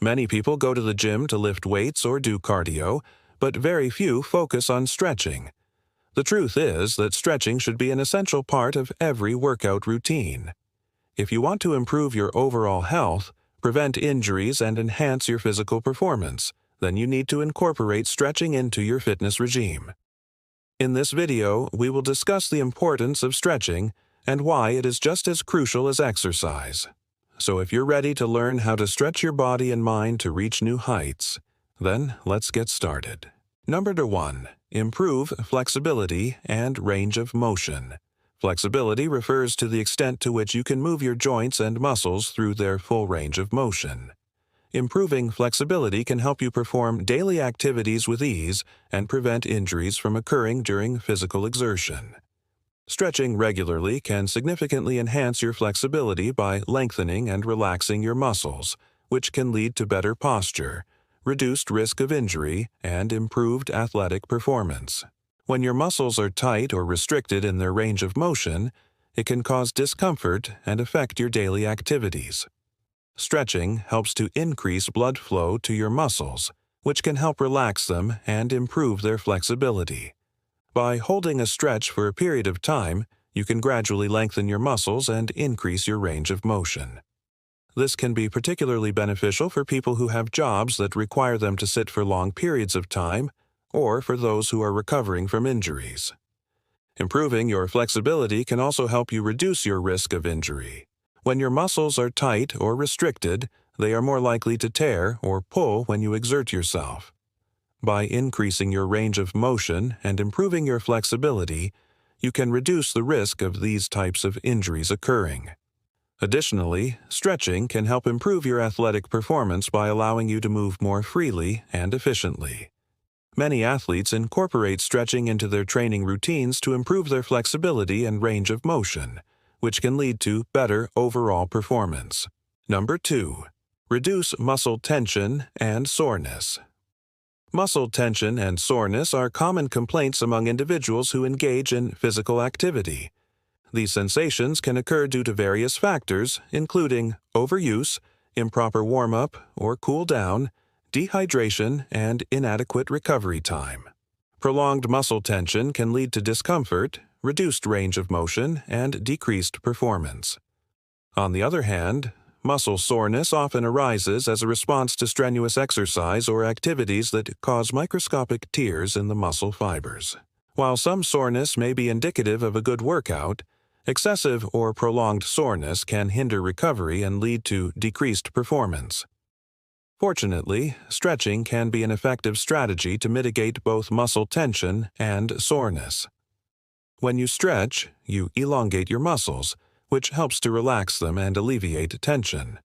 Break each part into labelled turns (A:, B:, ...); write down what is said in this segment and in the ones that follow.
A: Many people go to the gym to lift weights or do cardio, but very few focus on stretching. The truth is that stretching should be an essential part of every workout routine. If you want to improve your overall health, prevent injuries, and enhance your physical performance, then you need to incorporate stretching into your fitness regime. In this video, we will discuss the importance of stretching and why it is just as crucial as exercise. So if you're ready to learn how to stretch your body and mind to reach new heights, then let's get started. Number 1. Improve flexibility and range of motion. Flexibility refers to the extent to which you can move your joints and muscles through their full range of motion. Improving flexibility can help you perform daily activities with ease and prevent injuries from occurring during physical exertion. Stretching regularly can significantly enhance your flexibility by lengthening and relaxing your muscles, which can lead to better posture, reduced risk of injury, and improved athletic performance. When your muscles are tight or restricted in their range of motion, it can cause discomfort and affect your daily activities. Stretching helps to increase blood flow to your muscles, which can help relax them and improve their flexibility. By holding a stretch for a period of time, you can gradually lengthen your muscles and increase your range of motion. This can be particularly beneficial for people who have jobs that require them to sit for long periods of time, or for those who are recovering from injuries. Improving your flexibility can also help you reduce your risk of injury. When your muscles are tight or restricted, they are more likely to tear or pull when you exert yourself. By increasing your range of motion and improving your flexibility, you can reduce the risk of these types of injuries occurring. Additionally, stretching can help improve your athletic performance by allowing you to move more freely and efficiently. Many athletes incorporate stretching into their training routines to improve their flexibility and range of motion, which can lead to better overall performance. Number 2. Reduce muscle tension and soreness. Muscle tension and soreness are common complaints among individuals who engage in physical activity. These sensations can occur due to various factors, including overuse, improper warm-up or cool down, dehydration, and inadequate recovery time. Prolonged muscle tension can lead to discomfort, reduced range of motion, and decreased performance. On the other hand, muscle soreness often arises as a response to strenuous exercise or activities that cause microscopic tears in the muscle fibers. While some soreness may be indicative of a good workout, excessive or prolonged soreness can hinder recovery and lead to decreased performance. Fortunately, stretching can be an effective strategy to mitigate both muscle tension and soreness. When you stretch, you elongate your muscles, which helps to relax them and alleviate tension.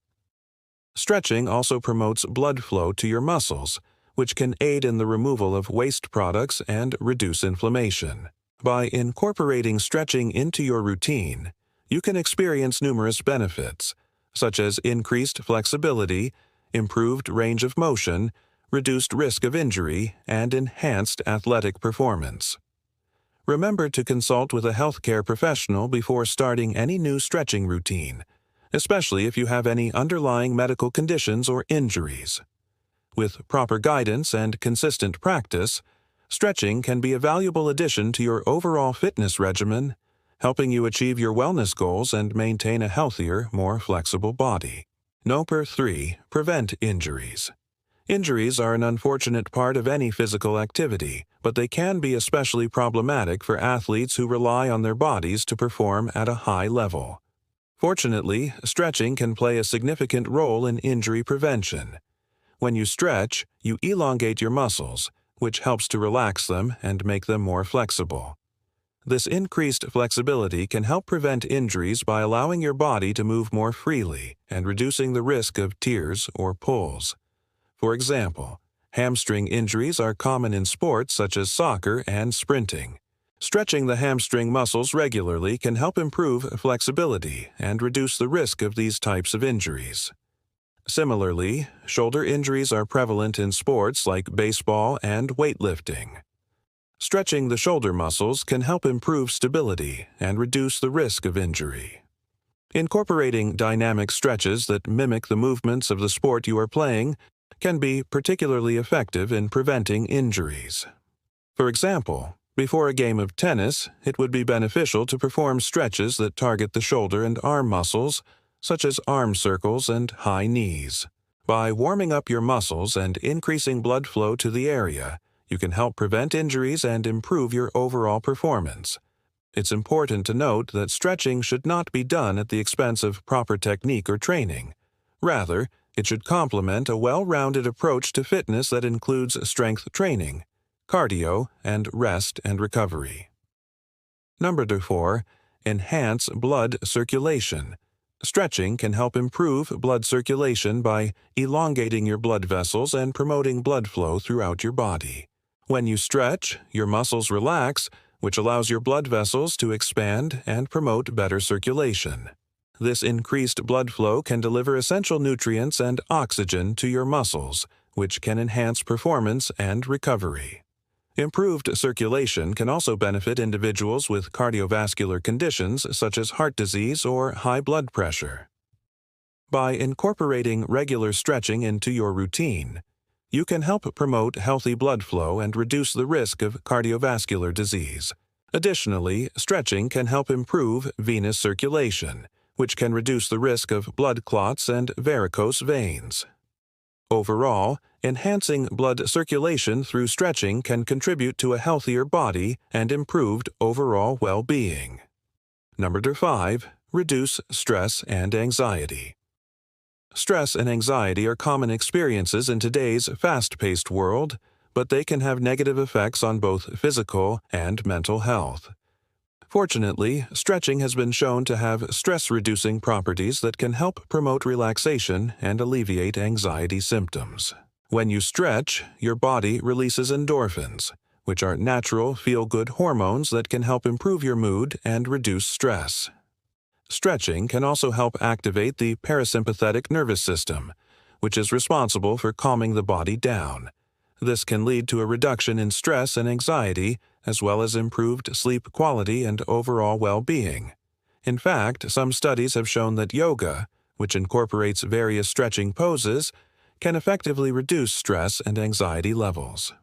A: Stretching also promotes blood flow to your muscles, which can aid in the removal of waste products and reduce inflammation. By incorporating stretching into your routine, you can experience numerous benefits, such as increased flexibility, improved range of motion, reduced risk of injury, and enhanced athletic performance. Remember to consult with a healthcare professional before starting any new stretching routine, especially if you have any underlying medical conditions or injuries. With proper guidance and consistent practice, stretching can be a valuable addition to your overall fitness regimen, helping you achieve your wellness goals and maintain a healthier, more flexible body. Number 3. Prevent injuries. Injuries are an unfortunate part of any physical activity, but they can be especially problematic for athletes who rely on their bodies to perform at a high level. Fortunately, stretching can play a significant role in injury prevention. When you stretch, you elongate your muscles, which helps to relax them and make them more flexible. This increased flexibility can help prevent injuries by allowing your body to move more freely and reducing the risk of tears or pulls. For example, hamstring injuries are common in sports such as soccer and sprinting. Stretching the hamstring muscles regularly can help improve flexibility and reduce the risk of these types of injuries. Similarly, shoulder injuries are prevalent in sports like baseball and weightlifting. Stretching the shoulder muscles can help improve stability and reduce the risk of injury. Incorporating dynamic stretches that mimic the movements of the sport you are playing can be particularly effective in preventing injuries. For example, before a game of tennis, it would be beneficial to perform stretches that target the shoulder and arm muscles, such as arm circles and high knees. By warming up your muscles and increasing blood flow to the area, you can help prevent injuries and improve your overall performance. It's important to note that stretching should not be done at the expense of proper technique or training. Rather, it should complement a well-rounded approach to fitness that includes strength training, cardio, and rest and recovery. Number 4. Enhance blood circulation. Stretching can help improve blood circulation by elongating your blood vessels and promoting blood flow throughout your body. When you stretch, your muscles relax, which allows your blood vessels to expand and promote better circulation. This increased blood flow can deliver essential nutrients and oxygen to your muscles, which can enhance performance and recovery. Improved circulation can also benefit individuals with cardiovascular conditions such as heart disease or high blood pressure. By incorporating regular stretching into your routine, you can help promote healthy blood flow and reduce the risk of cardiovascular disease. Additionally, stretching can help improve venous circulation, which can reduce the risk of blood clots and varicose veins. Overall, enhancing blood circulation through stretching can contribute to a healthier body and improved overall well-being. Number 5. Reduce stress and anxiety. Stress and anxiety are common experiences in today's fast-paced world, but they can have negative effects on both physical and mental health. Fortunately, stretching has been shown to have stress-reducing properties that can help promote relaxation and alleviate anxiety symptoms. When you stretch, your body releases endorphins, which are natural feel-good hormones that can help improve your mood and reduce stress. Stretching can also help activate the parasympathetic nervous system, which is responsible for calming the body down. This can lead to a reduction in stress and anxiety, as well as improved sleep quality and overall well-being. In fact, some studies have shown that yoga, which incorporates various stretching poses, can effectively reduce stress and anxiety levels.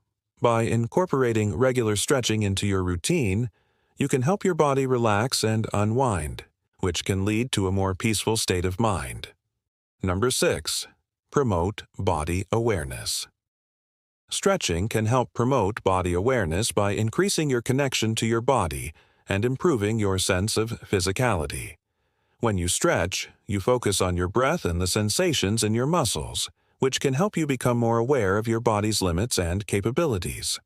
A: By incorporating regular stretching into your routine, you can help your body relax and unwind, which can lead to a more peaceful state of mind. Number 6. Promote body awareness. Stretching can help promote body awareness by increasing your connection to your body and improving your sense of physicality. When you stretch, you focus on your breath and the sensations in your muscles, which can help you become more aware of your body's limits and capabilities.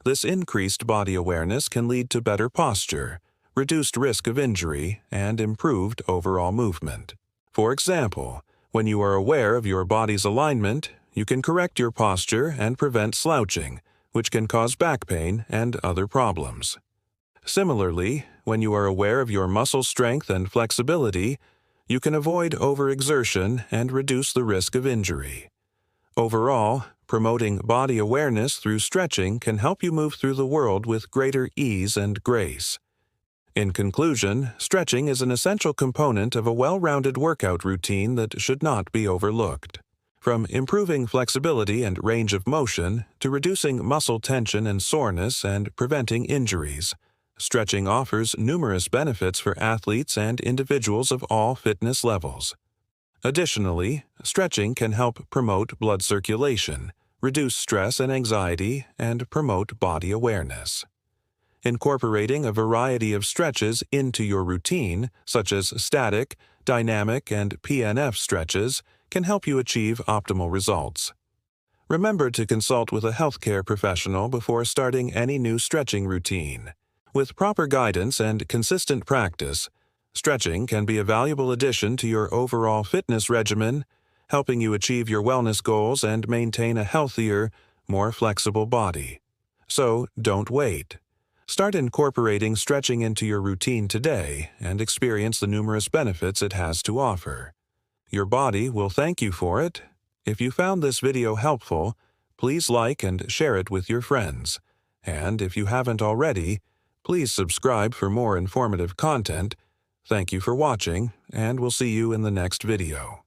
A: This increased body awareness can lead to better posture, reduced risk of injury, and improved overall movement. For example, when you are aware of your body's alignment, you can correct your posture and prevent slouching, which can cause back pain and other problems. Similarly, when you are aware of your muscle strength and flexibility, you can avoid overexertion and reduce the risk of injury. Overall, promoting body awareness through stretching can help you move through the world with greater ease and grace. In conclusion, stretching is an essential component of a well-rounded workout routine that should not be overlooked. From improving flexibility and range of motion to reducing muscle tension and soreness and preventing injuries, stretching offers numerous benefits for athletes and individuals of all fitness levels. Additionally, stretching can help promote blood circulation, reduce stress and anxiety, and promote body awareness. Incorporating a variety of stretches into your routine, such as static, dynamic, and PNF stretches, can help you achieve optimal results. Remember to consult with a healthcare professional before starting any new stretching routine. With proper guidance and consistent practice, stretching can be a valuable addition to your overall fitness regimen, helping you achieve your wellness goals and maintain a healthier, more flexible body. So, don't wait. Start incorporating stretching into your routine today and experience the numerous benefits it has to offer. Your body will thank you for it. If you found this video helpful, please like and share it with your friends. And if you haven't already, please subscribe for more informative content. Thank you for watching, and we'll see you in the next video.